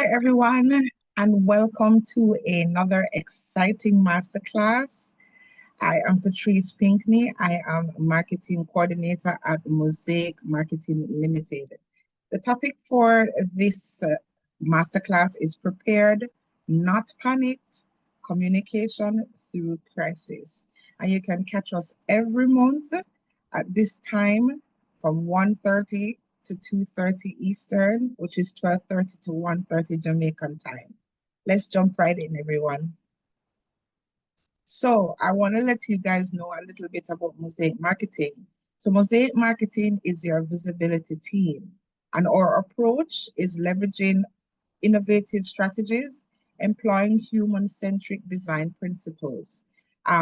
Hi, everyone, and welcome to another exciting masterclass. I am Patrice Pinkney. I am marketing coordinator at Mozaic Marketing Limited. The topic for this masterclass is prepared, not panicked, communication through crisis. And you can catch us every month at this time from 1:30 to 2:30 Eastern, which is 12:30 to 1:30 Jamaican time. Let's jump right in, everyone. So I want to let you guys know a little bit about Mosaic Marketing. So Mosaic Marketing is your visibility team, and our approach is leveraging innovative strategies, employing human-centric design principles.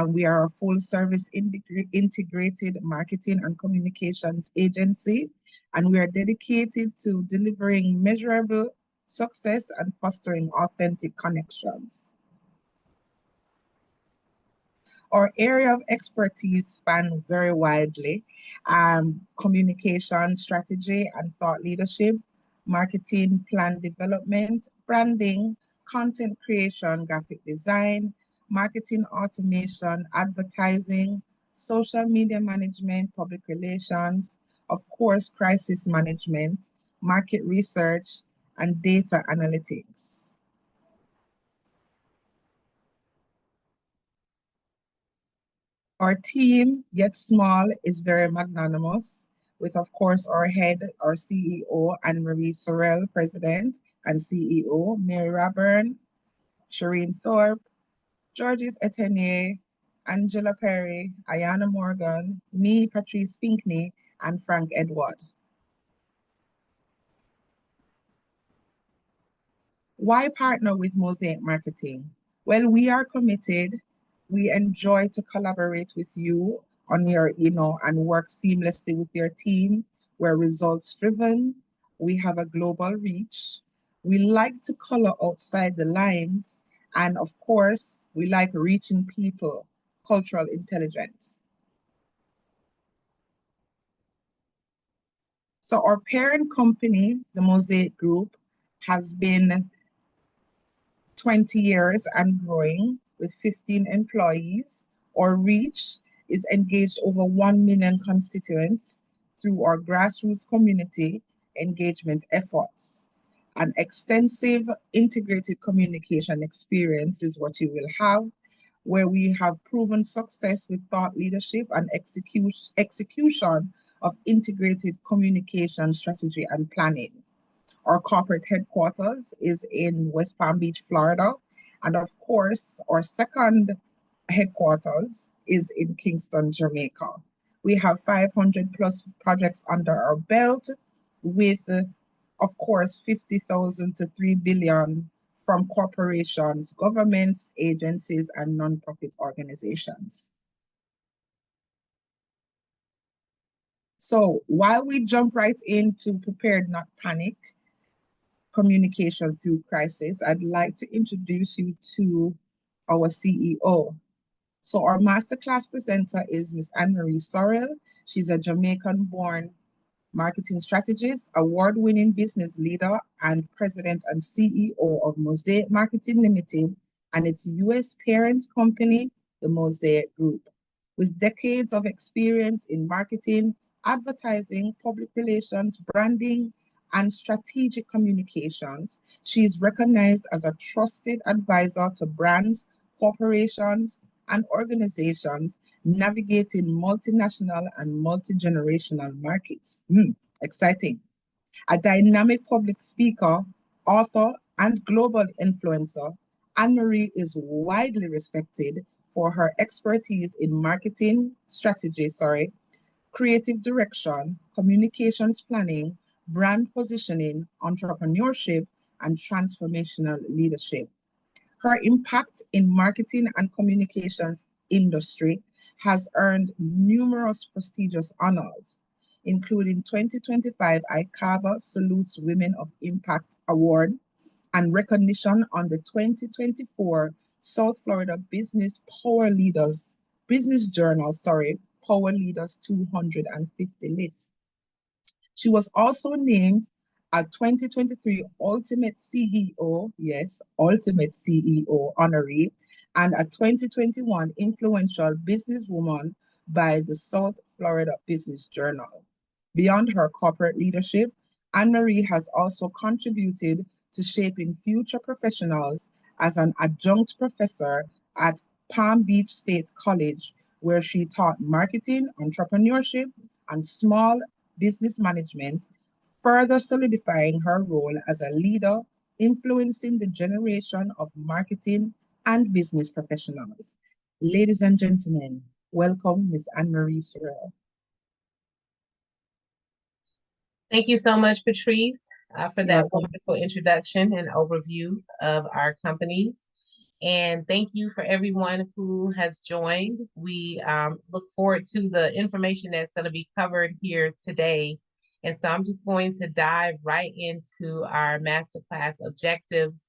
We are a full-service integrated marketing and communications agency, and we are dedicated to delivering measurable success and fostering authentic connections. Our area of expertise span very widely: communication, strategy, and thought leadership, marketing, plan development, branding, content creation, graphic design, marketing automation, advertising, social media management, public relations, of course, crisis management, market research, and data analytics. Our team, yet small, is very magnanimous, with, of course, our head, our CEO, Ann Marie Sorrell, President and CEO, Mary Raburn, Shireen Thorpe, Georges Etienne, Angela Perry, Ayana Morgan, me, Patrice Pinkney, and Frank Edward. Why partner with Mosaic Marketing? Well, we are committed. We enjoy to collaborate with you on your, and work seamlessly with your team. We're results driven. We have a global reach. We like to color outside the lines. And of course, we like reaching people, cultural intelligence. So our parent company, the Mosaic Group, has been 20 years and growing with 15 employees. Our reach is engaged over 1 million constituents through our grassroots community engagement efforts. An extensive integrated communication experience is what you will have, where we have proven success with thought leadership and execution of integrated communication strategy and planning. Our corporate headquarters is in West Palm Beach, Florida. And of course, our second headquarters is in Kingston, Jamaica. We have 500 plus projects under our belt with, of course, 50,000 to 3 billion from corporations, governments, agencies, and nonprofit organizations. So while we jump right into prepared, not panic, communication through crisis, I'd like to introduce you to our CEO. So our masterclass presenter is Ms. Ann Marie Sorrell. She's a Jamaican-born marketing strategist, award-winning business leader, and president and CEO of Mosaic Marketing Limited and its U.S. parent company, the Mosaic Group. With decades of experience in marketing, advertising, public relations, branding, and strategic communications, she is recognized as a trusted advisor to brands, corporations, and organizations navigating multinational and multi-generational markets. Exciting. A dynamic public speaker, author, and global influencer, Ann Marie is widely respected for her expertise in marketing strategy, creative direction, communications planning, brand positioning, entrepreneurship, and transformational leadership. Her impact in marketing and communications industry has earned numerous prestigious honors, including 2025 ICAVA Salutes Women of Impact Award and recognition on the 2024 South Florida Business Journal, Power Leaders 250 list. She was also named a 2023 Ultimate CEO, yes, Ultimate CEO honoree, and a 2021 Influential Businesswoman by the South Florida Business Journal. Beyond her corporate leadership, Ann Marie has also contributed to shaping future professionals as an adjunct professor at Palm Beach State College, where she taught marketing, entrepreneurship, and small business management, further solidifying her role as a leader, influencing the generation of marketing and business professionals. Ladies and gentlemen, welcome Ms. Ann Marie Sorrell. Thank you so much, Patrice, for You're that welcome. wonderful introduction and overview of our companies. And thank you for everyone who has joined. We look forward to the information that's going to be covered here today. And so I'm just going to dive right into our masterclass objectives.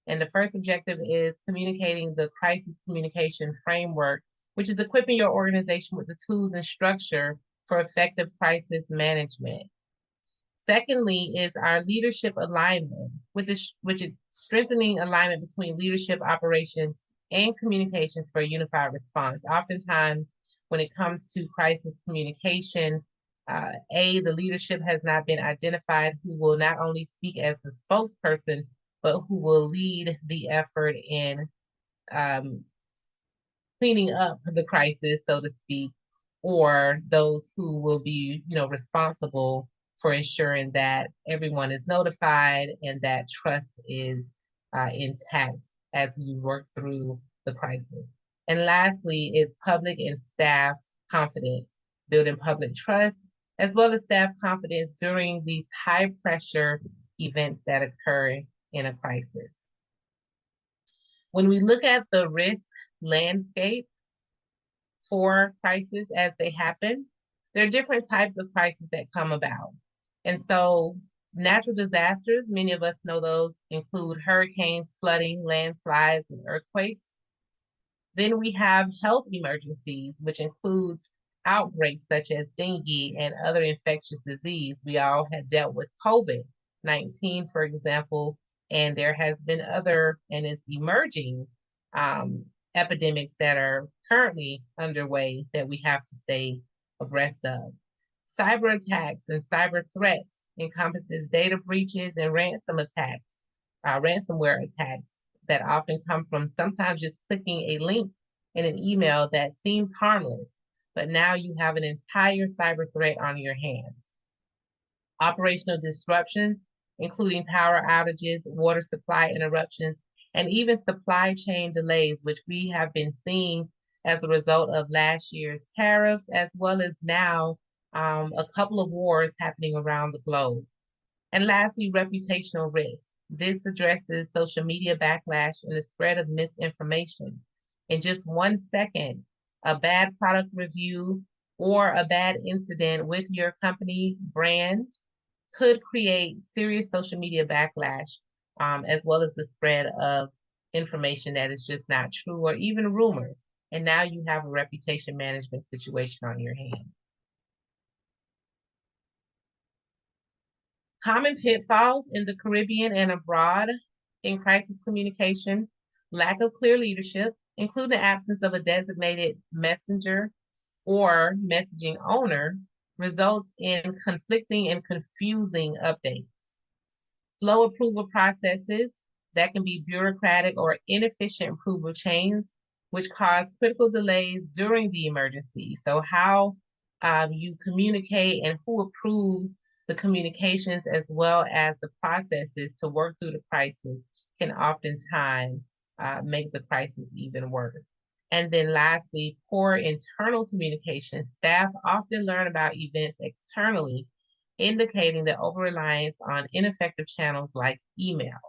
And the first objective is communicating the crisis communication framework, which is equipping your organization with the tools and structure for effective crisis management. Secondly, is our leadership alignment, which is strengthening alignment between leadership, operations, and communications for a unified response. Oftentimes, when it comes to crisis communication, the leadership has not been identified who will not only speak as the spokesperson, but who will lead the effort in cleaning up the crisis, so to speak, or those who will be, responsible for ensuring that everyone is notified and that trust is intact as we work through the crisis. And lastly is public and staff confidence, building public trust, as well as staff confidence during these high pressure events that occur in a crisis. When we look at the risk landscape for crises as they happen, there are different types of crises that come about. And so natural disasters, many of us know those, include hurricanes, flooding, landslides, and earthquakes. Then we have health emergencies, which includes outbreaks such as dengue and other infectious disease. We all have dealt with COVID-19, for example, and there has been other and is emerging epidemics that are currently underway that we have to stay abreast of. Cyber attacks and cyber threats encompasses data breaches and ransomware attacks that often come from sometimes just clicking a link in an email that seems harmless, but now you have an entire cyber threat on your hands. Operational disruptions, including power outages, water supply interruptions, and even supply chain delays, which we have been seeing as a result of last year's tariffs, as well as now a couple of wars happening around the globe. And lastly, reputational risk. This addresses social media backlash and the spread of misinformation. In just 1 second, a bad product review or a bad incident with your company brand could create serious social media backlash, as well as the spread of information that is just not true or even rumors. And now you have a reputation management situation on your hands. Common pitfalls in the Caribbean and abroad in crisis communication: lack of clear leadership, including the absence of a designated messenger or messaging owner, results in conflicting and confusing updates. Slow approval processes that can be bureaucratic or inefficient approval chains, which cause critical delays during the emergency. So how you communicate and who approves the communications as well as the processes to work through the crisis can oftentimes make the crisis even worse. And then lastly, poor internal communication. Staff often learn about events externally, indicating the over-reliance on ineffective channels like email.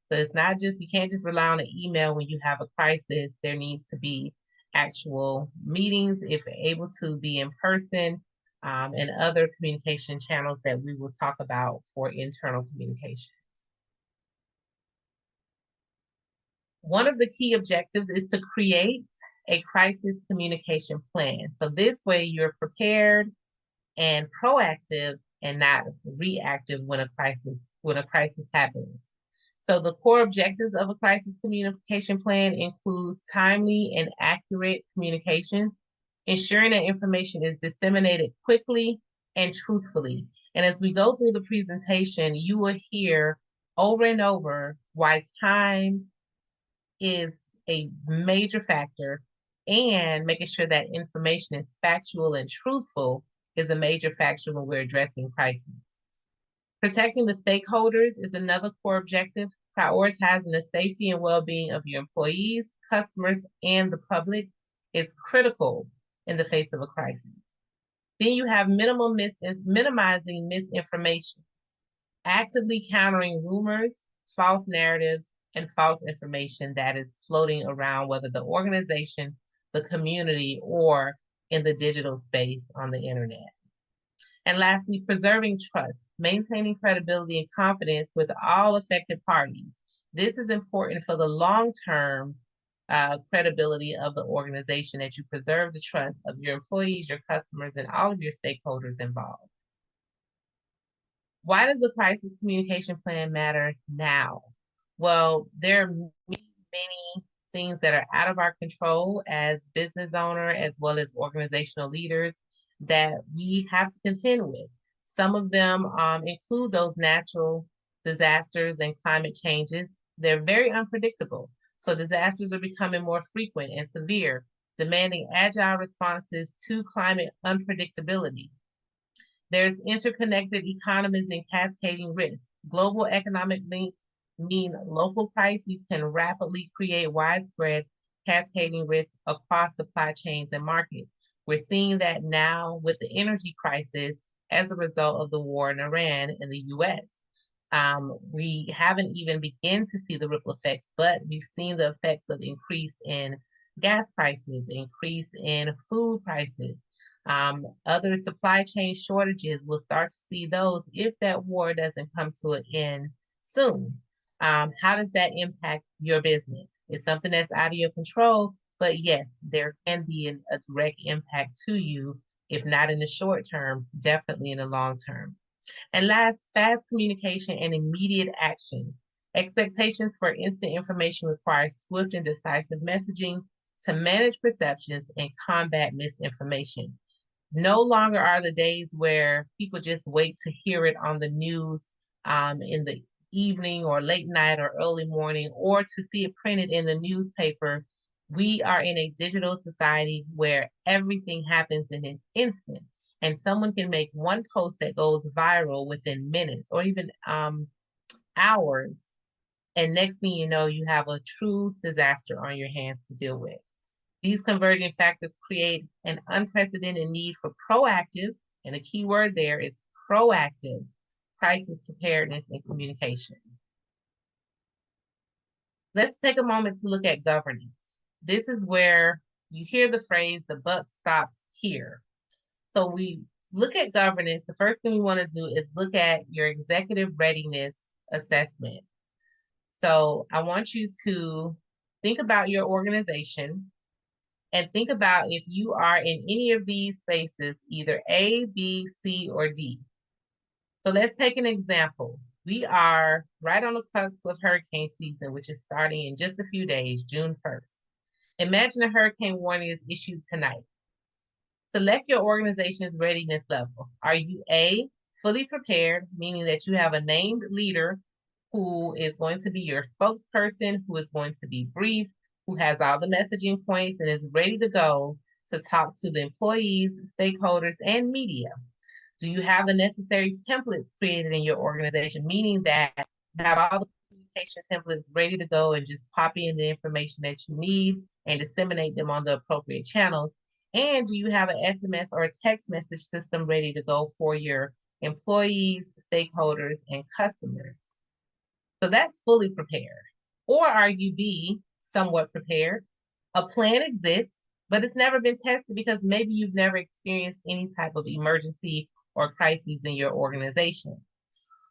So it's not just, you can't just rely on an email when you have a crisis. There needs to be actual meetings, if able to be in person, and other communication channels that we will talk about for internal communication. One of the key objectives is to create a crisis communication plan. So this way you're prepared and proactive and not reactive when a crisis happens. So the core objectives of a crisis communication plan includes timely and accurate communications, ensuring that information is disseminated quickly and truthfully. And as we go through the presentation, you will hear over and over why time is a major factor, and making sure that information is factual and truthful is a major factor when we're addressing crises. Protecting the stakeholders is another core objective. Prioritizing the safety and well-being of your employees, customers, and the public is critical in the face of a crisis. Then you have minimizing misinformation, actively countering rumors, false narratives, and false information that is floating around, whether the organization, the community, or in the digital space on the internet. And lastly, preserving trust, maintaining credibility and confidence with all affected parties. This is important for the long-term credibility of the organization, that you preserve the trust of your employees, your customers, and all of your stakeholders involved. Why does the crisis communication plan matter now? Well, there are many things that are out of our control as business owner, as well as organizational leaders, that we have to contend with. Some of them include those natural disasters and climate changes. They're very unpredictable. So disasters are becoming more frequent and severe, demanding agile responses to climate unpredictability. There's interconnected economies and cascading risks. Global economic links mean local crises can rapidly create widespread cascading risks across supply chains and markets. We're seeing that now with the energy crisis as a result of the war in Iran and the US. We haven't even begun to see the ripple effects, but we've seen the effects of increase in gas prices, increase in food prices. Other supply chain shortages, we'll start to see those if that war doesn't come to an end soon. How does that impact your business? It's something that's out of your control, but yes, there can be a direct impact to you, if not in the short term, definitely in the long term. And last, fast communication and immediate action. Expectations for instant information require swift and decisive messaging to manage perceptions and combat misinformation. No longer are the days where people just wait to hear it on the news in the evening or late night or early morning, or to see it printed in the newspaper. We are in a digital society where everything happens in an instant, and someone can make one post that goes viral within minutes or even hours. And next thing you know, you have a true disaster on your hands to deal with. These converging factors create an unprecedented need for proactive, and the key word there is proactive, crisis preparedness and communication. Let's take a moment to look at governance. This is where you hear the phrase, the buck stops here. So we look at governance. The first thing we want to do is look at your executive readiness assessment. So I want you to think about your organization and think about if you are in any of these spaces, either A, B, C, or D. So let's take an example. We are right on the cusp of hurricane season, which is starting in just a few days, June 1st. Imagine a hurricane warning is issued tonight. Select your organization's readiness level. Are you A, fully prepared, meaning that you have a named leader who is going to be your spokesperson, who is going to be brief, who has all the messaging points and is ready to go to talk to the employees, stakeholders, and media? Do you have the necessary templates created in your organization, meaning that you have all the communication templates ready to go and just copy in the information that you need and disseminate them on the appropriate channels? And do you have an SMS or a text message system ready to go for your employees, stakeholders, and customers? So that's fully prepared. Or are you B, somewhat prepared? A plan exists, but it's never been tested because maybe you've never experienced any type of emergency or crises in your organization.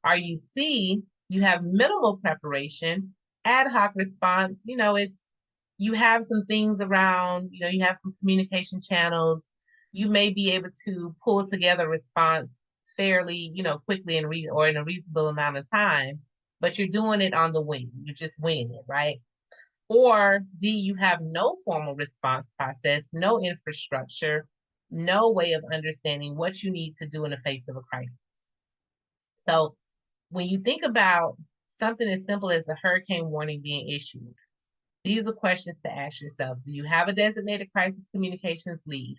Are you C, you have minimal preparation, ad hoc response, you have some things around, you have some communication channels, you may be able to pull together a response fairly, quickly or in a reasonable amount of time, but you're doing it on the wing. You're just winging it, right? Or D, you have no formal response process, no infrastructure, no way of understanding what you need to do in the face of a crisis. So when you think about something as simple as a hurricane warning being issued, these are questions to ask yourself. Do you have a designated crisis communications lead?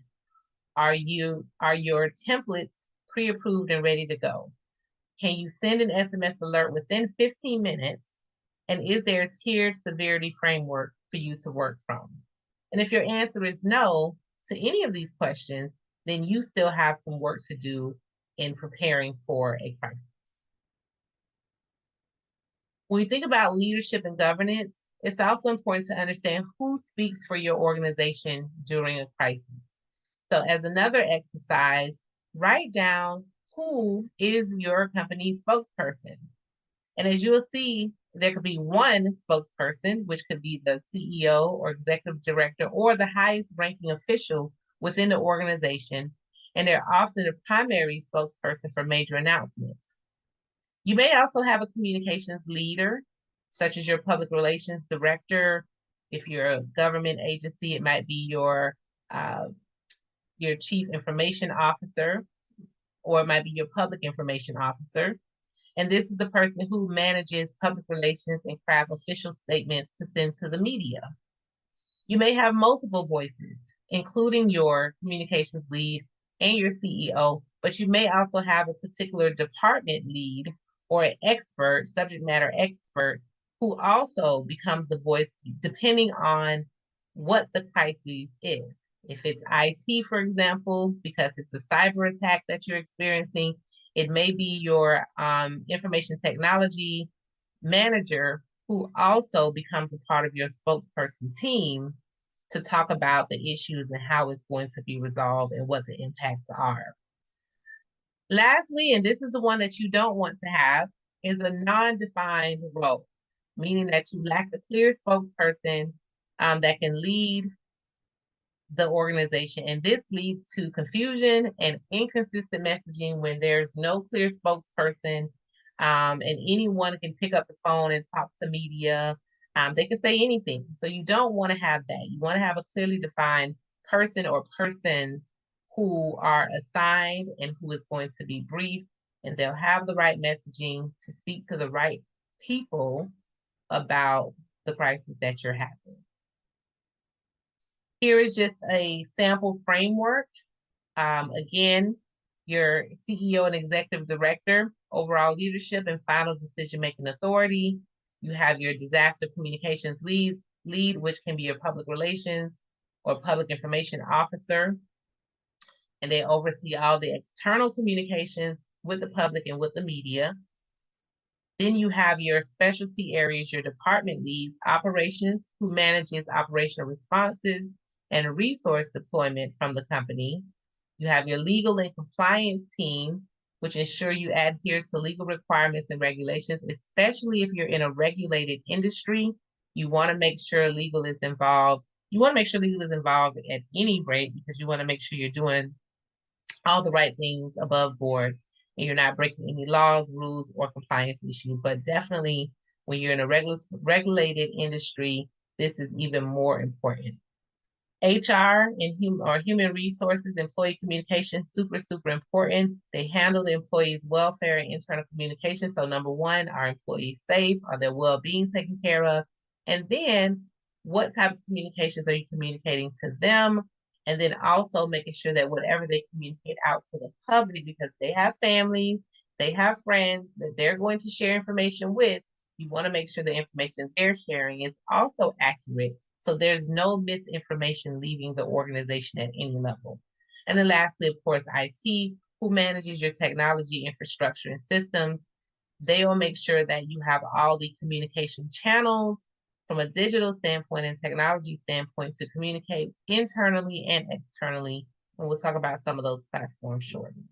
Are your templates pre-approved and ready to go? Can you send an SMS alert within 15 minutes? And is there a tiered severity framework for you to work from? And if your answer is no to any of these questions, then you still have some work to do in preparing for a crisis. When you think about leadership and governance, it's also important to understand who speaks for your organization during a crisis. So as another exercise, write down who is your company's spokesperson. And as you will see, there could be one spokesperson, which could be the CEO or executive director or the highest ranking official within the organization. And they're often the primary spokesperson for major announcements. You may also have a communications leader, such as your public relations director. If you're a government agency, it might be your chief information officer, or it might be your public information officer. And this is the person who manages public relations and craft official statements to send to the media. You may have multiple voices, including your communications lead and your CEO, but you may also have a particular department lead or an expert, subject matter expert, who also becomes the voice depending on what the crisis is. If it's IT, for example, because it's a cyber attack that you're experiencing, it may be your information technology manager who also becomes a part of your spokesperson team to talk about the issues and how it's going to be resolved and what the impacts are. Lastly, and this is the one that you don't want to have, is a non-defined role, meaning that you lack a clear spokesperson that can lead the organization. And this leads to confusion and inconsistent messaging when there's no clear spokesperson, and anyone can pick up the phone and talk to media. They can say anything. So you don't want to have that. You want to have a clearly defined person or persons who are assigned and who is going to be briefed, and they'll have the right messaging to speak to the right people about the crisis that you're having. Here is just a sample framework. Again, your CEO and executive director, overall leadership and final decision-making authority. You have your disaster communications lead, which can be your public relations or public information officer. And they oversee all the external communications with the public and with the media. Then you have your specialty areas, your department leads, operations, who manages operational responses and resource deployment from the company. You have your legal and compliance team, which ensure you adhere to legal requirements and regulations, especially if you're in a regulated industry. You want to make sure legal is involved. You want to make sure legal is involved at any rate, because you want to make sure you're doing all the right things above board and you're not breaking any laws, rules, or compliance issues. But definitely when you're in a regulated industry, this is even more important. HR and human resources, employee communication, super, super important. They handle the employees' welfare and internal communication. So number one, are employees safe? Are their well-being taken care of? And then what type of communications are you communicating to them? And then also making sure that whatever they communicate out to the public, because they have families, they have friends that they're going to share information with, you want to make sure the information they're sharing is also accurate, so there's no misinformation leaving the organization at any level. And then lastly, of course, IT, who manages your technology infrastructure and systems. They will make sure that you have all the communication channels from a digital standpoint and technology standpoint to communicate internally and externally. And we'll talk about some of those platforms shortly.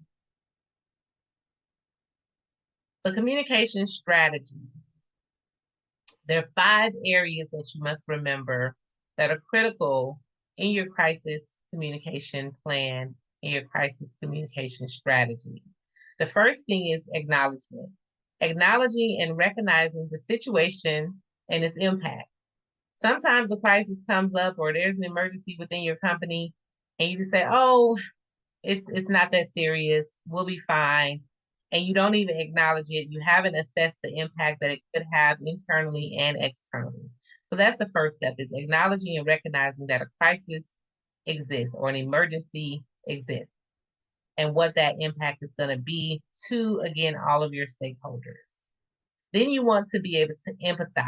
So communication strategy. There are 5 areas that you must remember that are critical in your crisis communication plan and your crisis communication strategy. The first thing is acknowledgement, acknowledging and recognizing the situation and its impact. Sometimes a crisis comes up or there's an emergency within your company and you just say, oh, it's not that serious. We'll be fine. And you don't even acknowledge it. You haven't assessed the impact that it could have internally and externally. So that's the first step, is acknowledging and recognizing that a crisis exists or an emergency exists and what that impact is going to be to, again, all of your stakeholders. Then you want to be able to empathize,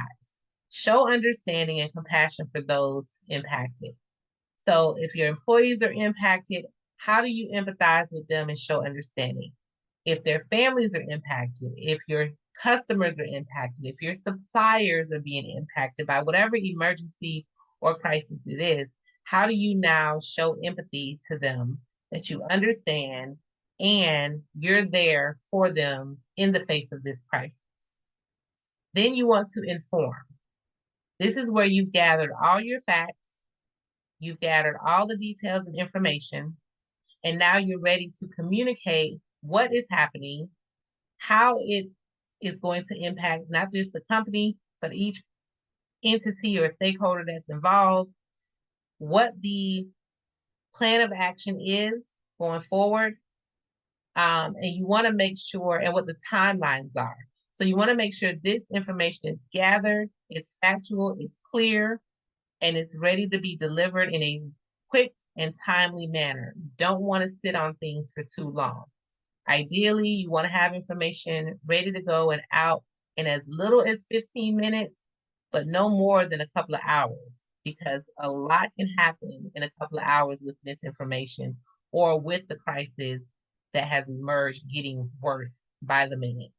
show understanding and compassion for those impacted. So if your employees are impacted, how do you empathize with them and show understanding? If their families are impacted, if your customers are impacted, if your suppliers are being impacted by whatever emergency or crisis it is, how do you now show empathy to them, that you understand and you're there for them in the face of this crisis? Then you want to inform. This is where you've gathered all your facts, you've gathered all the details and information, and now you're ready to communicate what is happening, how it is going to impact not just the company, but each entity or stakeholder that's involved, what the plan of action is going forward. And you want to make sure, and what the timelines are. So you want to make sure this information is gathered, it's factual, it's clear, and it's ready to be delivered in a quick and timely manner. You don't want to sit on things for too long. Ideally, you want to have information ready to go and out in as little as 15 minutes, but no more than a couple of hours, because a lot can happen in a couple of hours with this information or with the crisis that has emerged getting worse by the minute.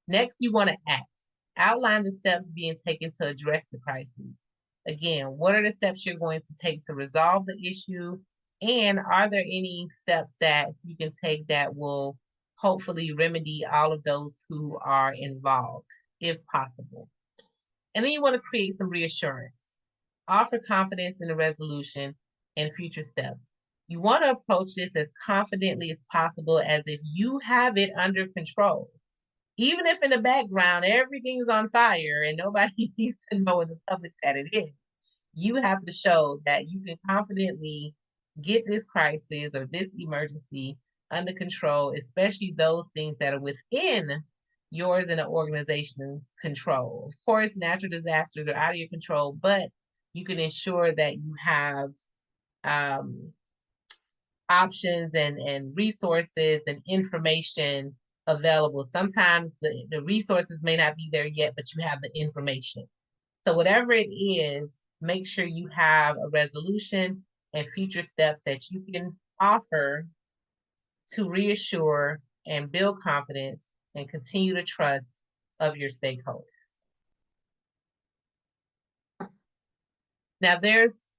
Next, you want to act. Outline the steps being taken to address the crisis. Again, what are the steps you're going to take to resolve the issue? And are there any steps that you can take that will hopefully remedy all of those who are involved, if possible? And then you want to create some reassurance. Offer confidence in the resolution and future steps. You want to approach this as confidently as possible, as if you have it under control. Even if in the background everything's on fire and nobody needs to know in the public that it is, you have to show that you can confidently get this crisis or this emergency under control, especially those things that are within yours and the organization's control. Of course, natural disasters are out of your control, but you can ensure that you have options and resources and information available. Sometimes the resources may not be there yet, but you have the information. So whatever it is, make sure you have a resolution and future steps that you can offer to reassure and build confidence and continue the trust of your stakeholders. Now, there's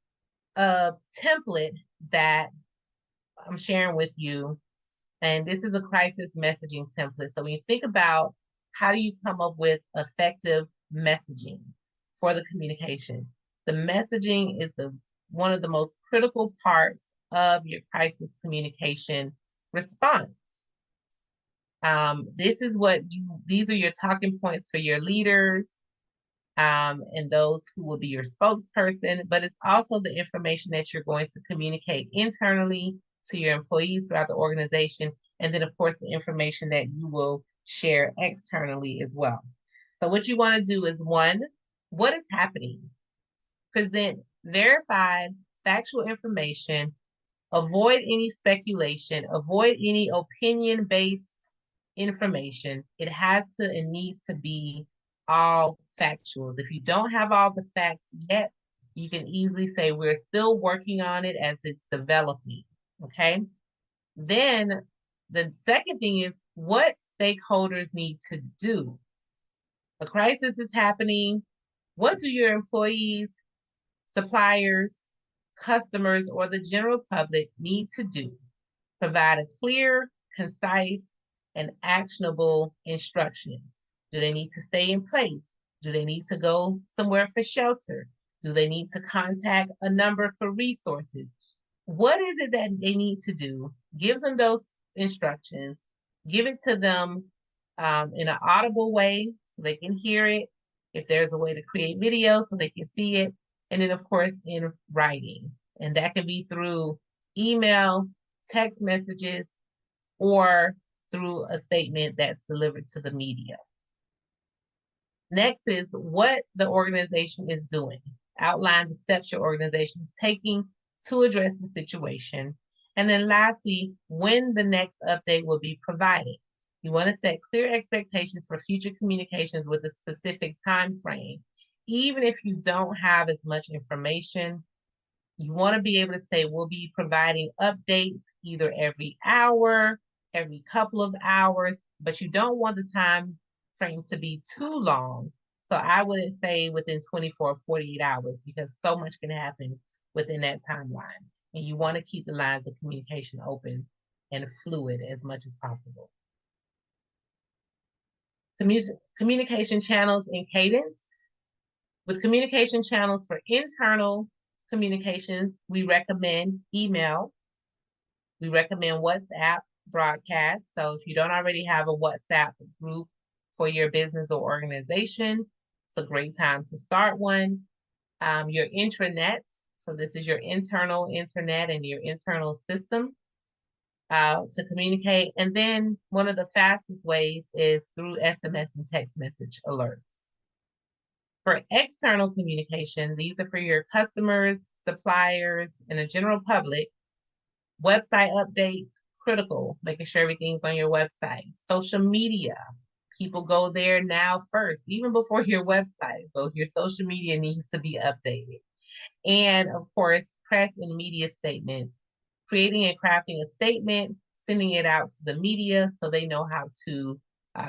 a template that I'm sharing with you, and this is a crisis messaging template. So when you think about how do you come up with effective messaging for the communication, the messaging is one of the most critical parts of your crisis communication response. These are your talking points for your leaders and those who will be your spokesperson, but it's also the information that you're going to communicate internally to your employees throughout the organization, and then of course the information that you will share externally as well. So what you want to do is, one, what is happening? Present verified, factual information, avoid any speculation, avoid any opinion-based information. It has to and needs to be all factuals. If you don't have all the facts yet, you can easily say we're still working on it as it's developing, okay? Then the second thing is what stakeholders need to do. A crisis is happening. What do your employees, suppliers, customers, or the general public need to do? Provide a clear, concise, and actionable instructions. Do they need to stay in place? Do they need to go somewhere for shelter? Do they need to contact a number for resources? What is it that they need to do? Give them those instructions. Give it to them in an audible way so they can hear it. If there's a way to create video so they can see it. And then, of course, in writing. And that can be through email, text messages, or through a statement that's delivered to the media. Next is what the organization is doing. Outline the steps your organization is taking to address the situation. And then lastly, when the next update will be provided. You want to set clear expectations for future communications with a specific time frame. Even if you don't have as much information, you want to be able to say, we'll be providing updates either every hour, every couple of hours, but you don't want the time frame to be too long. So I wouldn't say within 24 or 48 hours because so much can happen within that timeline. And you want to keep the lines of communication open and fluid as much as possible. Communication channels and cadence. With communication channels for internal communications, we recommend email. We recommend WhatsApp broadcast. So if you don't already have a WhatsApp group for your business or organization, it's a great time to start one. Your intranet. So this is your internal internet and your internal system to communicate. And then one of the fastest ways is through SMS and text message alerts. For external communication, these are for your customers, suppliers, and the general public. Website updates, critical, making sure everything's on your website. Social media, people go there now first, even before your website. So your social media needs to be updated. And of course, press and media statements, creating and crafting a statement, sending it out to the media so they know how to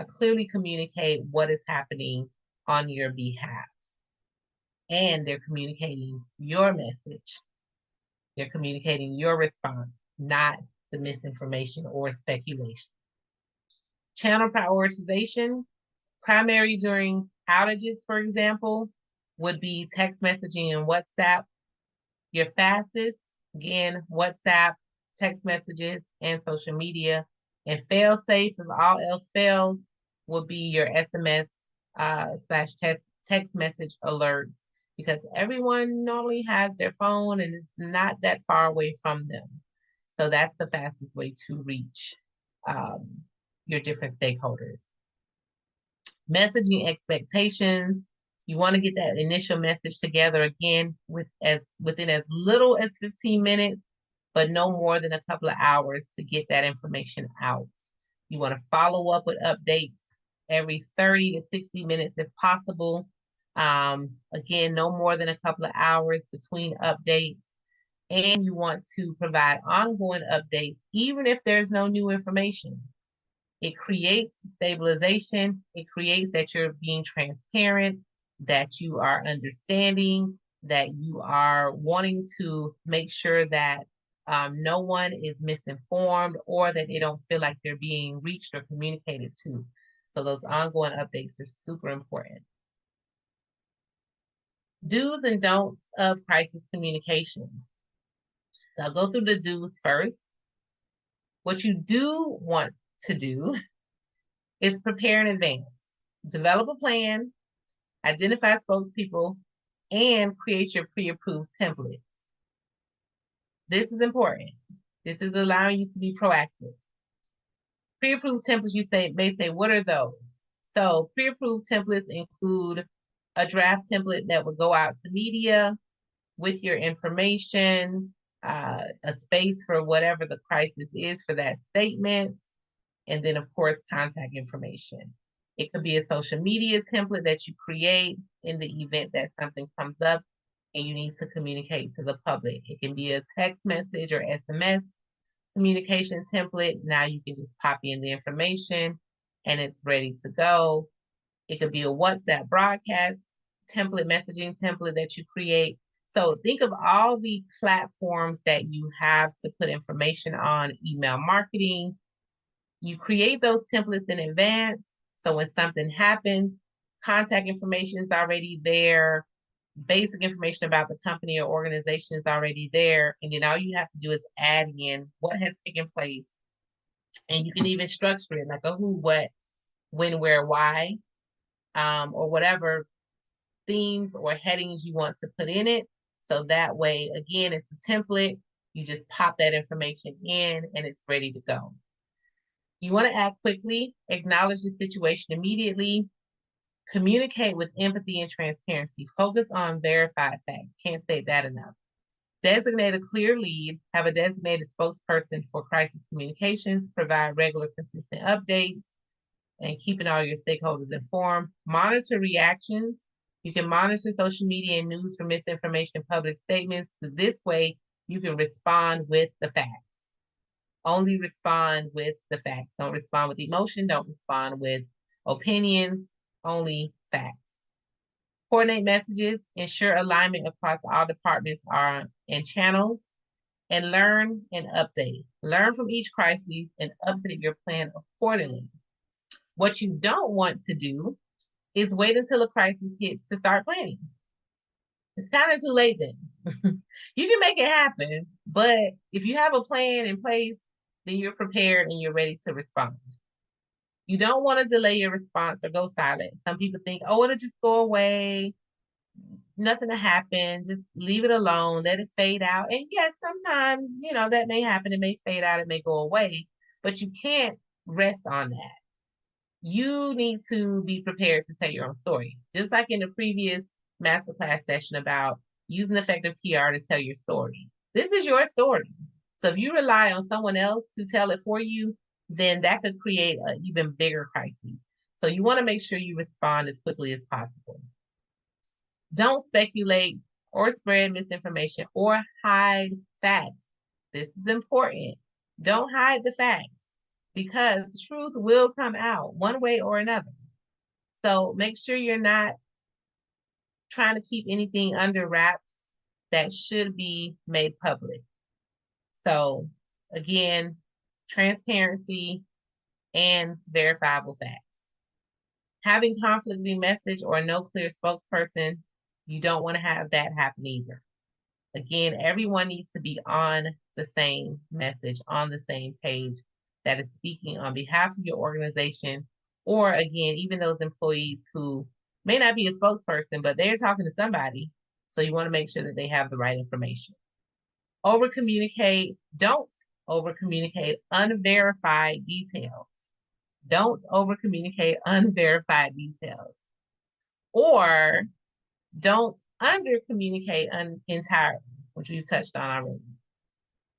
clearly communicate what is happening on your behalf. And they're communicating your message. They're communicating your response, not the misinformation or speculation. Channel prioritization, primary during outages, for example, would be text messaging and WhatsApp. Your fastest, again, WhatsApp, text messages, and social media. And fail safe, if all else fails, would be your SMS / text message alerts, because everyone normally has their phone and it's not that far away from them. So that's the fastest way to reach your different stakeholders. Messaging expectations. You want to get that initial message together again within as little as 15 minutes, but no more than a couple of hours to get that information out. You want to follow up with updates every 30 to 60 minutes if possible. Again, no more than a couple of hours between updates. And you want to provide ongoing updates, even if there's no new information. It creates stabilization. It creates that you're being transparent, that you are understanding, that you are wanting to make sure that no one is misinformed or that they don't feel like they're being reached or communicated to. So those ongoing updates are super important. Do's and don'ts of crisis communication. So I'll go through the do's first. What you do want to do is prepare in advance. Develop a plan, identify spokespeople, and create your pre-approved templates. This is important. This is allowing you to be proactive. Pre-approved templates, may say, what are those? So pre-approved templates include a draft template that would go out to media with your information, a space for whatever the crisis is for that statement, and then of course, contact information. It could be a social media template that you create in the event that something comes up and you need to communicate to the public. It can be a text message or SMS communication template. Now you can just pop in the information and it's ready to go. It could be a WhatsApp broadcast template, messaging template that you create. So think of all the platforms that you have to put information on, email marketing. You create those templates in advance. So when something happens, contact information is already there. Basic information about the company or organization is already there. And then all you have to do is add in what has taken place And you can even structure it like a who, what, when, where, why, or whatever themes or headings you want to put in it. So that way, again, it's a template. You just pop that information in and it's ready to go. You want to act quickly, acknowledge the situation immediately, communicate with empathy and transparency, focus on verified facts. Can't state that enough. Designate a clear lead, have a designated spokesperson for crisis communications, provide regular, consistent updates, and keeping all your stakeholders informed. Monitor reactions. You can monitor social media and news for misinformation and public statements. So this way, you can respond with the facts. Only respond with the facts. Don't respond with emotion. Don't respond with opinions. Only facts. Coordinate messages. Ensure alignment across all departments and channels. And learn and update. Learn from each crisis and update your plan accordingly. What you don't want to do is wait until a crisis hits to start planning. It's kind of too late then. You can make it happen, but if you have a plan in place, then you're prepared and you're ready to respond. You don't want to delay your response or go silent. Some people think, oh, it'll just go away. Nothing will happen. Just leave it alone. Let it fade out. And yes, sometimes, that may happen. It may fade out. It may go away, but you can't rest on that. You need to be prepared to tell your own story. Just like in the previous masterclass session about using effective PR to tell your story. This is your story. So if you rely on someone else to tell it for you, then that could create an even bigger crisis. So you want to make sure you respond as quickly as possible. Don't speculate or spread misinformation or hide facts. This is important. Don't hide the facts because the truth will come out one way or another. So make sure you're not trying to keep anything under wraps that should be made public. So again, transparency and verifiable facts. Having conflicting message or no clear spokesperson, you don't want to have that happen either. Again, everyone needs to be on the same message, on the same page that is speaking on behalf of your organization, or again, even those employees who may not be a spokesperson, but they're talking to somebody. So you want to make sure that they have the right information. Over communicate. Don't over communicate unverified details. Don't over communicate unverified details. Or don't under communicate entirely, which we've touched on already.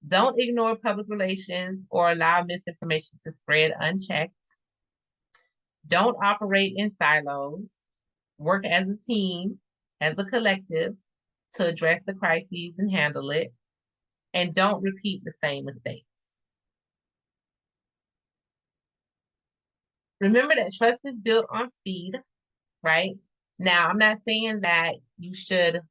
Don't ignore public relations or allow misinformation to spread unchecked. Don't operate in silos. Work as a team, as a collective to address the crises and handle it. And don't repeat the same mistakes. Remember that trust is built on speed, right? Now, I'm not saying that you should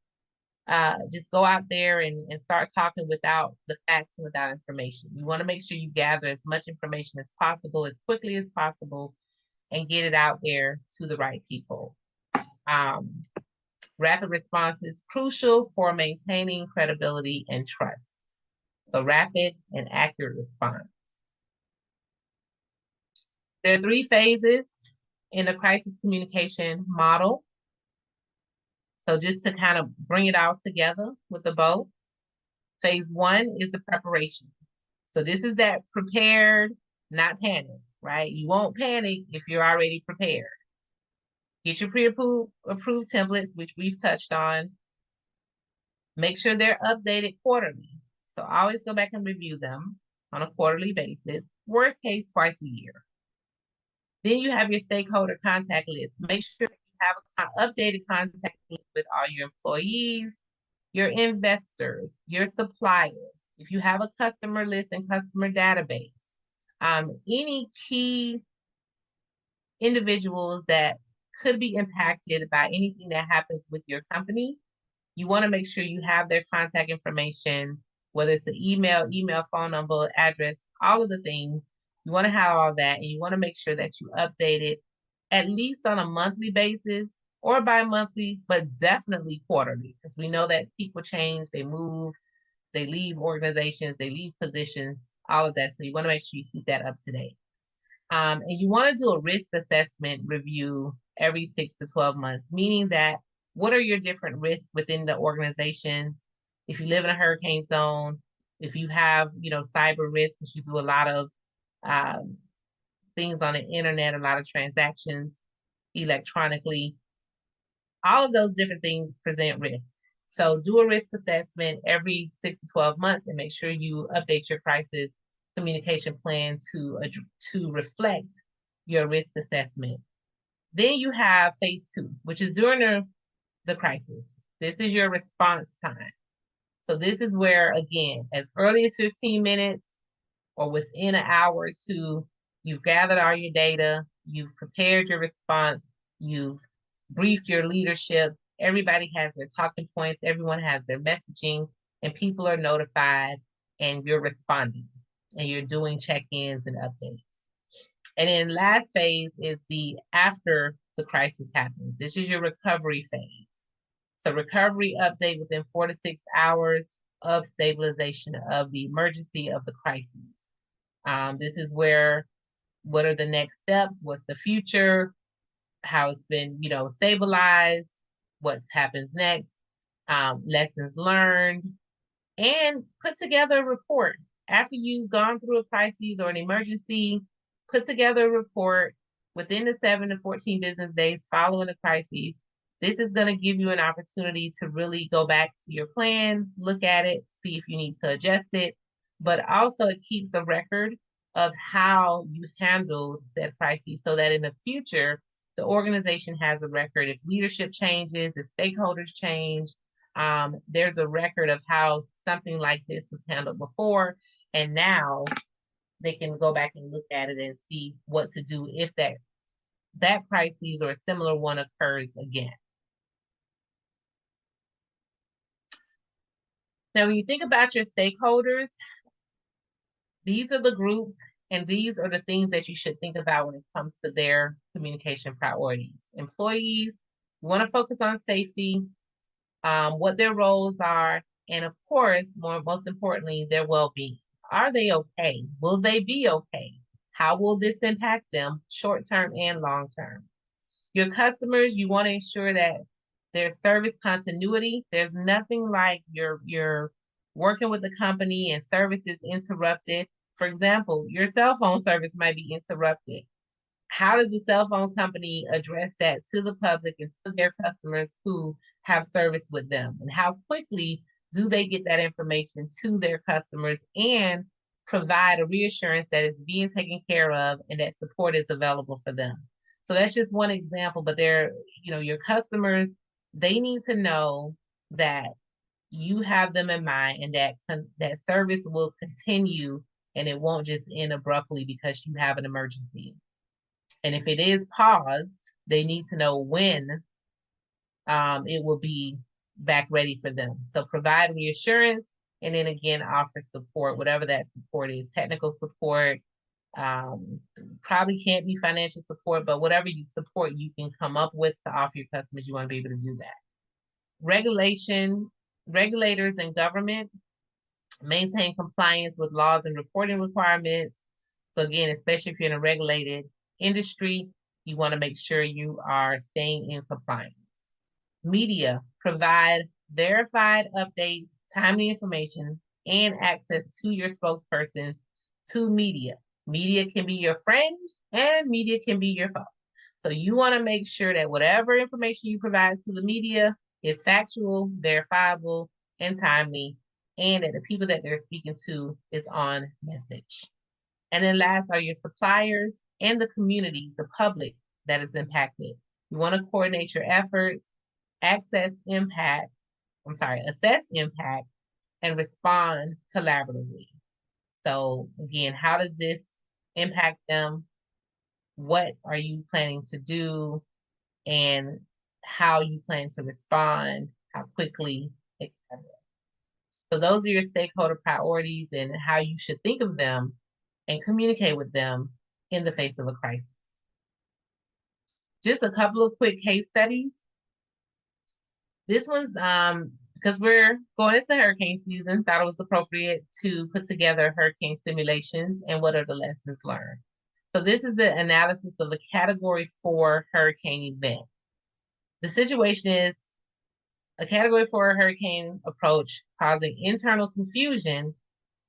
just go out there and start talking without the facts and without information. You want to make sure you gather as much information as possible, as quickly as possible, and get it out there to the right people. Rapid response is crucial for maintaining credibility and trust. So rapid and accurate response. There are 3 phases in the crisis communication model. So just to kind of bring it all together with a bow, phase 1 is the preparation. So this is that prepared, not panic, right? You won't panic if you're already prepared. Get your pre-approved templates, which we've touched on. Make sure they're updated quarterly. So always go back and review them on a quarterly basis. Worst case, twice a year. Then you have your stakeholder contact list. Make sure you have an updated contact list with all your employees, your investors, your suppliers. If you have a customer list and customer database, any key individuals that could be impacted by anything that happens with your company, you want to make sure you have their contact information, whether it's the email, phone number, address, all of the things. You want to have all that, and you want to make sure that you update it at least on a monthly basis or bi-monthly, but definitely quarterly, because we know that people change, they move, they leave organizations, they leave positions all of that. So you want to make sure you keep that up to date. And you want to do a risk assessment review every 6 to 12 months, meaning that what are your different risks within the organizations? If you live in a hurricane zone, if you have, cyber risks, you do a lot of things on the internet, a lot of transactions electronically, all of those different things present risk. So do a risk assessment every 6 to 12 months and make sure you update your crisis communication plan to reflect your risk assessment. Then you have phase 2, which is during the crisis. This is your response time. So this is where, again, as early as 15 minutes or within an hour or two, you've gathered all your data, you've prepared your response, you've briefed your leadership, everybody has their talking points, everyone has their messaging, and people are notified, and you're responding, and you're doing check-ins and updates. And then last phase is the after the crisis happens. This is your recovery phase. So recovery update within 4 to 6 hours of stabilization of the emergency of the crisis. This is where, what are the next steps? What's the future? How it's been, stabilized? What happens next? Lessons learned, and put together a report. After you've gone through a crisis or an emergency, put together a report within the 7 to 14 business days following the crisis. This is going to give you an opportunity to really go back to your plan, look at it, see if you need to adjust it, but also it keeps a record of how you handled said crisis so that in the future, the organization has a record. If leadership changes, if stakeholders change, there's a record of how something like this was handled before, and now they can go back and look at it and see what to do if that crisis or a similar one occurs again. Now, when you think about your stakeholders, these are the groups and these are the things that you should think about when it comes to their communication priorities. Employees, you want to focus on safety, what their roles are, and of course, most importantly, their well-being. Are they okay? Will they be okay? How will this impact them short-term and long-term? Your customers, you want to ensure that there's service continuity. There's nothing like you're working with a company and service is interrupted. For example, your cell phone service might be interrupted. How does the cell phone company address that to the public and to their customers who have service with them? And how quickly do they get that information to their customers and provide a reassurance that it's being taken care of and that support is available for them? So that's just one example, but your customers, they need to know that you have them in mind and that service will continue and it won't just end abruptly because you have an emergency. And if it is paused, they need to know when it will be back ready for them. So provide reassurance and then again, offer support, whatever that support is, technical support, probably can't be financial support, but whatever support you can come up with to offer your customers, you want to be able to do that. Regulators and government maintain compliance with laws and reporting requirements. So again, especially if you're in a regulated industry, you want to make sure you are staying in compliance. Media, provide verified updates, timely information, and access to your spokespersons to media. Media can be your friend and media can be your foe. So you want to make sure that whatever information you provide to the media is factual, verifiable, and timely, and that the people that they're speaking to is on message. And then last are your suppliers and the communities, the public that is impacted. You want to coordinate your efforts, assess impact, and respond collaboratively. So again, how does this impact them? What are you planning to do? And how you plan to respond, how quickly, etc. So those are your stakeholder priorities and how you should think of them and communicate with them in the face of a crisis. Just a couple of quick case studies. This one's because we're going into hurricane season, thought it was appropriate to put together hurricane simulations and what are the lessons learned. So this is the analysis of the Category 4 hurricane event. The situation is a Category 4 hurricane approach causing internal confusion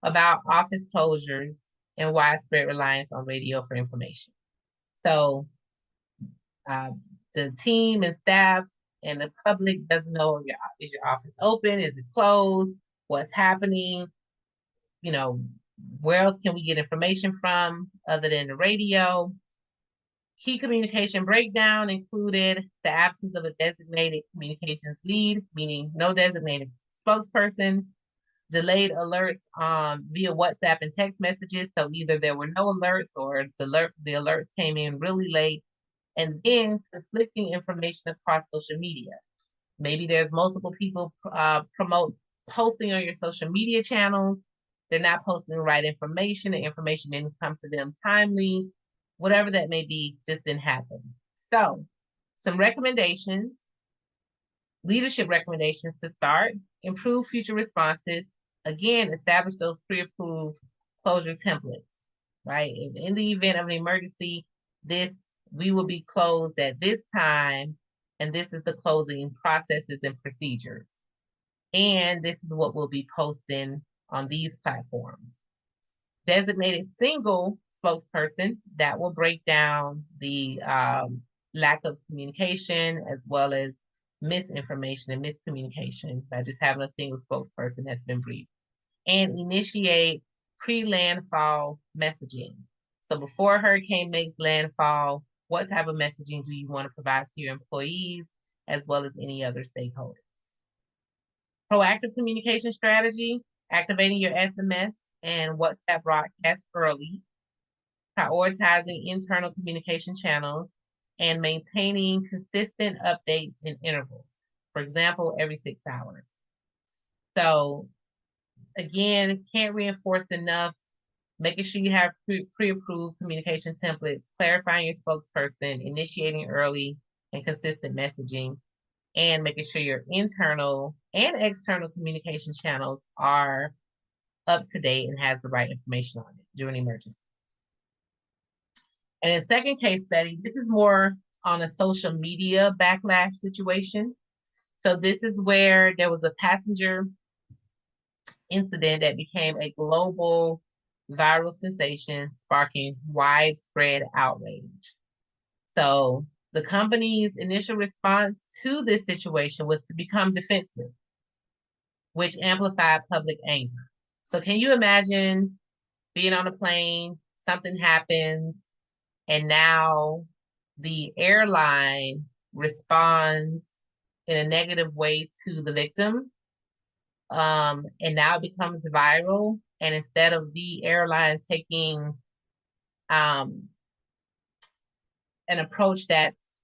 about office closures and widespread reliance on radio for information. So the team and staff and the public doesn't know, is your office open? Is it closed? What's happening? You know, where else can we get information from other than the radio? Key communication breakdown included the absence of a designated communications lead, meaning no designated spokesperson, delayed alerts via WhatsApp and text messages. So either there were no alerts or the alerts came in really late, and then conflicting information across social media. Maybe there's multiple people posting on your social media channels. They're not posting the right information. The information didn't come to them timely. Whatever that may be, just didn't happen. So some recommendations, leadership recommendations to start: improve future responses. Again, establish those pre-approved closure templates, right? In the event of an emergency, we will be closed at this time, and this is the closing processes and procedures. And this is what we'll be posting on these platforms. Designated single spokesperson that will break down the lack of communication as well as misinformation and miscommunication by just having a single spokesperson that's been briefed. And initiate pre-landfall messaging. So before a hurricane makes landfall, what type of messaging do you want to provide to your employees as well as any other stakeholders? Proactive communication strategy: activating your SMS and WhatsApp broadcasts early, prioritizing internal communication channels, and maintaining consistent updates in intervals. For example, every 6 hours. So again, can't reinforce enough, making sure you have pre-approved communication templates, clarifying your spokesperson, initiating early and consistent messaging, and making sure your internal and external communication channels are up to date and has the right information on it during emergency. And in second case study, this is more on a social media backlash situation. So this is where there was a passenger incident that became a global viral sensation, sparking widespread outrage. So the company's initial response to this situation was to become defensive, which amplified public anger. So can you imagine being on a plane, something happens, and now the airline responds in a negative way to the victim, and now it becomes viral. And instead of the airline taking an approach that's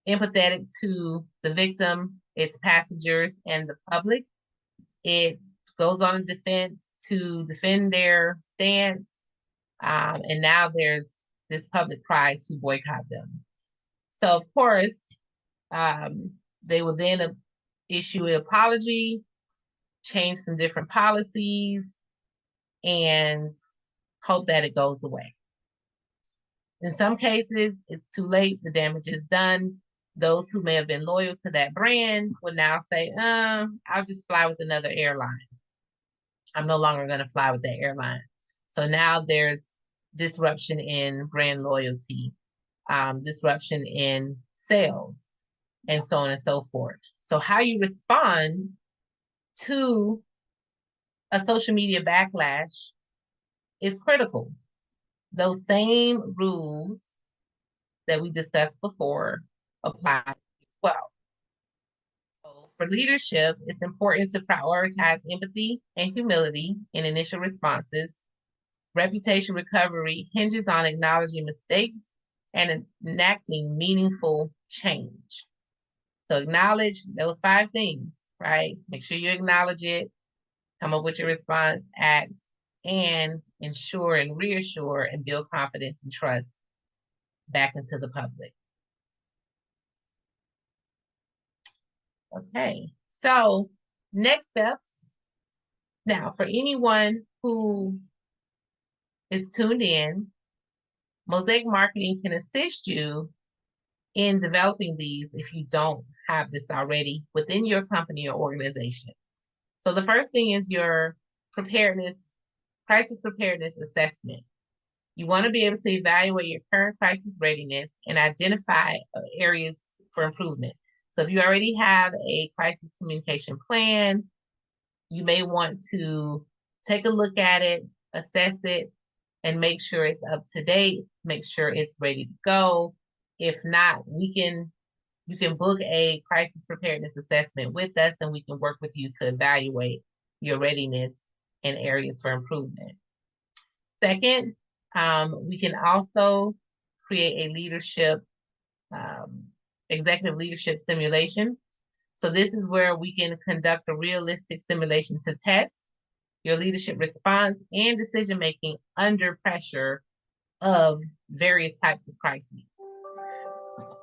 empathetic to the victim, its passengers, and the public, it goes on a defense to defend their stance. And now there's this public cry to boycott them. So of course, they will then issue an apology, change some different policies, and hope that it goes away. In some cases, it's too late, the damage is done. Those who may have been loyal to that brand will now say, I'll just fly with another airline. I'm no longer going to fly with that airline. So now there's disruption in brand loyalty, disruption in sales, and so on and so forth. So how you respond to a social media backlash is critical. Those same rules that we discussed before apply as well. So for leadership, it's important to prioritize empathy and humility in initial responses. Reputation recovery hinges on acknowledging mistakes and enacting meaningful change. So acknowledge those 5 things, right? Make sure you acknowledge it, come up with your response, act, and ensure and reassure and build confidence and trust back into the public. Okay, So next steps. Now, for anyone who is tuned in, Mosaic Marketing can assist you in developing these if you don't have this already within your company or organization. So the first thing is your crisis preparedness assessment. You want to be able to evaluate your current crisis readiness and identify areas for improvement. So if you already have a crisis communication plan, you may want to take a look at it, assess it, and make sure it's up to date, make sure it's ready to go. If not, you can book a crisis preparedness assessment with us, and we can work with you to evaluate your readiness and areas for improvement. Second, we can also create a executive leadership simulation. So this is where we can conduct a realistic simulation to test your leadership response and decision-making under pressure of various types of crises.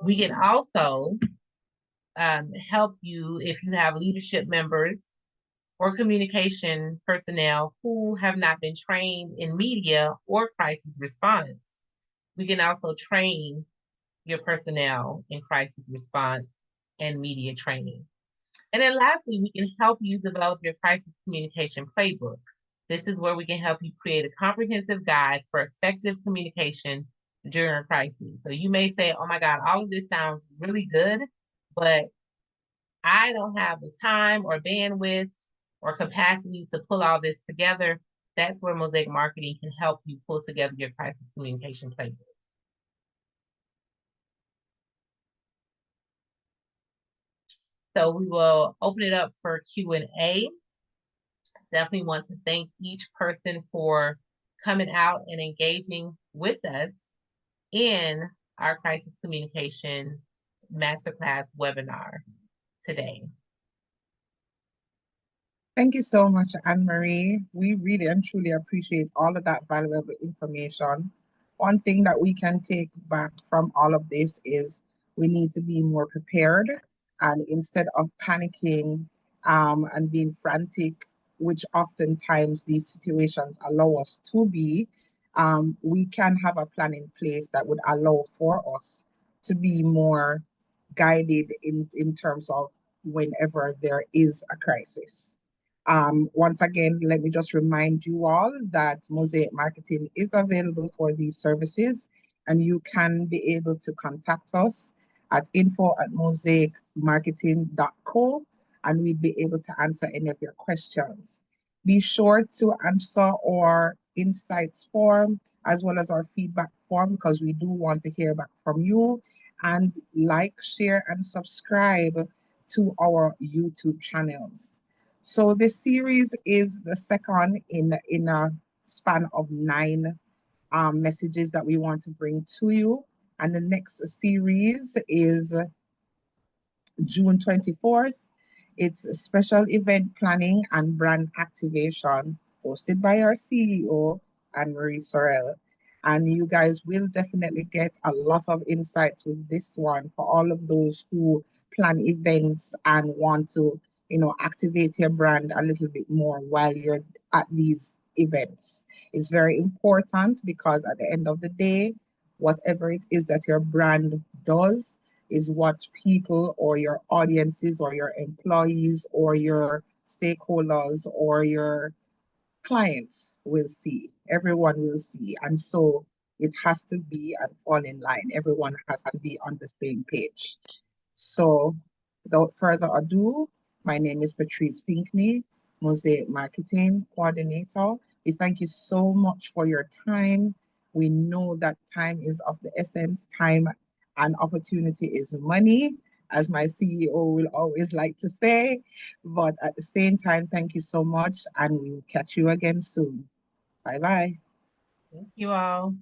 We can also help you if you have leadership members or communication personnel who have not been trained in media or crisis response. We can also train your personnel in crisis response and media training. And then lastly, we can help you develop your crisis communication playbook. This is where we can help you create a comprehensive guide for effective communication during a crisis. So you may say, oh my God, all of this sounds really good, but I don't have the time or bandwidth or capacity to pull all this together. That's where Mosaic Marketing can help you pull together your crisis communication playbook. So we will open it up for Q&A. Definitely want to thank each person for coming out and engaging with us in our crisis communication masterclass webinar today. Thank you so much, Ann Marie. We really and truly appreciate all of that valuable information. One thing that we can take back from all of this is we need to be more prepared, and instead of panicking and being frantic, which oftentimes these situations allow us to be, we can have a plan in place that would allow for us to be more guided in terms of whenever there is a crisis. Once again, let me just remind you all that Mosaic Marketing is available for these services, and you can be able to contact us at info@mosaicmarketing.co, and we'd be able to answer any of your questions. Be sure to answer our insights form as well as our feedback form, because we do want to hear back from you. And like, share, and subscribe to our YouTube channels. So this series is the second in a span of 9 messages that we want to bring to you. And the next series is June 24th. It's a special event planning and brand activation hosted by our CEO, Ann Marie Sorrell. And you guys will definitely get a lot of insights with this one for all of those who plan events and want to, activate your brand a little bit more while you're at these events. It's very important because at the end of the day, whatever it is that your brand does is what people or your audiences or your employees or your stakeholders or your clients will see. Everyone will see. And so it has to be and fall in line. Everyone has to be on the same page. So without further ado, my name is Patrice Pinkney, Mosaic Marketing Coordinator. We thank you so much for your time. We know that time is of the essence. Time and opportunity is money, as my CEO will always like to say. But at the same time, thank you so much, and we'll catch you again soon. Bye-bye. Thank you all.